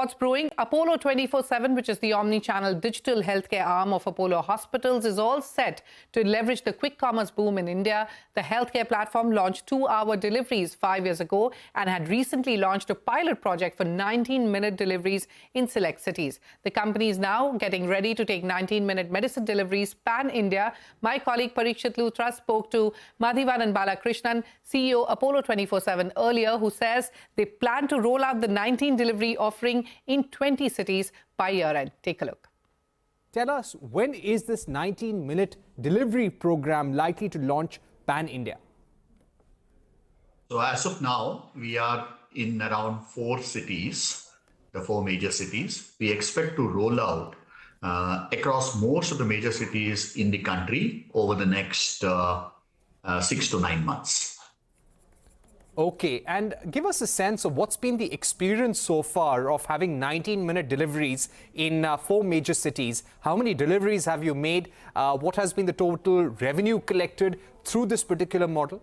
what's brewing? Apollo 24/7, which is the omni-channel digital healthcare arm of Apollo Hospitals, is all set to leverage the quick commerce boom in India. The healthcare platform launched 2-hour deliveries 5 years ago and had recently launched a pilot project for 19-minute deliveries in select cities. The company is now getting ready to take 19-minute medicine deliveries pan-India. My colleague Parikshit Luthra spoke to Madhivanan Balakrishnan, CEO Apollo 24/7 earlier, who says they plan to roll out the 19 delivery offering in 20 cities by year-end. Take a look. Tell us, when is this 19-minute delivery program likely to launch pan-India? So as of now, we are in around 4 cities, the 4 major cities. We expect to roll out across most of the major cities in the country over the next 6 to 9 months. Okay, and give us a sense of what's been the experience so far of having 19-minute deliveries in 4 major cities. How many deliveries have you made? What has been the total revenue collected through this particular model?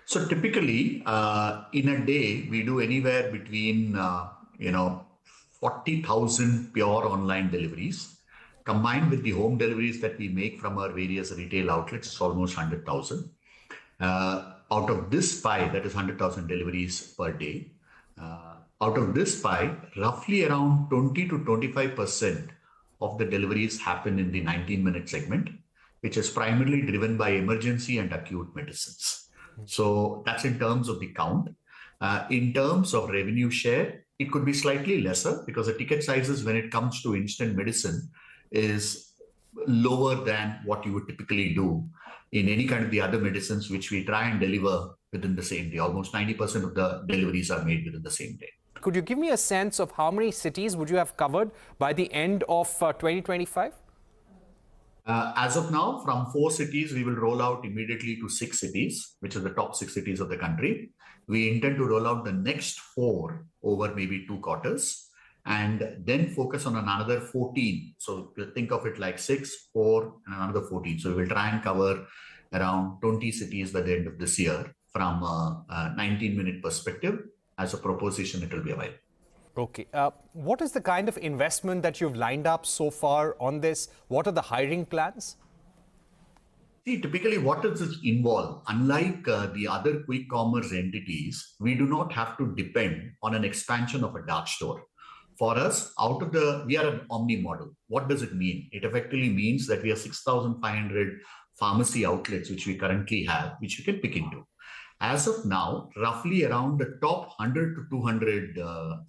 So typically, in a day, we do anywhere between 40,000 pure online deliveries. Combined with the home deliveries that we make from our various retail outlets, it's almost 100,000. Out of this pie, that is 100,000 deliveries per day, out of this pie, roughly around 20 to 25% of the deliveries happen in the 19-minute segment, which is primarily driven by emergency and acute medicines. So that's in terms of the count. In terms of revenue share, it could be slightly lesser because the ticket sizes when it comes to instant medicine is lower than what you would typically do in any kind of the other medicines which we try and deliver within the same day. Almost 90% of the deliveries are made within the same day. Could you give me a sense of how many cities would you have covered by the end of 2025? As of now, from 4 cities, we will roll out immediately to 6 cities, which are the top 6 cities of the country. We intend to roll out the next 4 over maybe 2 quarters and then focus on another 14. So think of it like 6, 4, and another 14. So we will try and cover around 20 cities by the end of this year from a 19-minute perspective. As a proposition, it will be available. Okay. What is the kind of investment that you've lined up so far on this? What are the hiring plans? See, typically what does this involve? Unlike the other quick commerce entities, we do not have to depend on an expansion of a dark store. For us, we are an omni model. What does it mean? It effectively means that we have 6,500 pharmacy outlets, which we currently have, which you can pick into. As of now, roughly around the top 100 to 200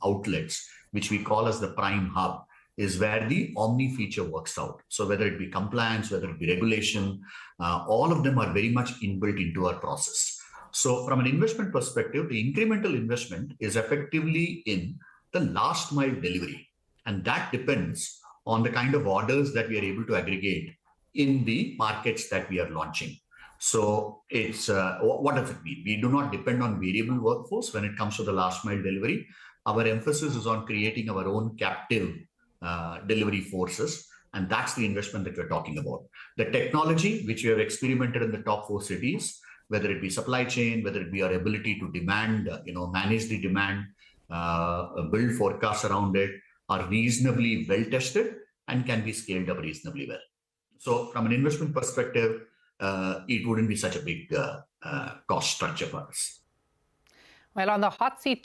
outlets, which we call as the prime hub, is where the omni feature works out. So whether it be compliance, whether it be regulation, all of them are very much inbuilt into our process. So from an investment perspective, the incremental investment is effectively in the last mile delivery. And that depends on the kind of orders that we are able to aggregate in the markets that we are launching. So it's what does it mean? We do not depend on variable workforce when it comes to the last mile delivery. Our emphasis is on creating our own captive delivery forces. And that's the investment that we're talking about. The technology, which we have experimented in the top 4 cities, whether it be supply chain, whether it be our ability to demand, manage the demand, build forecasts around it, are reasonably well tested and can be scaled up reasonably well. So from an investment perspective, it wouldn't be such a big cost structure for us. Well, on the hot seat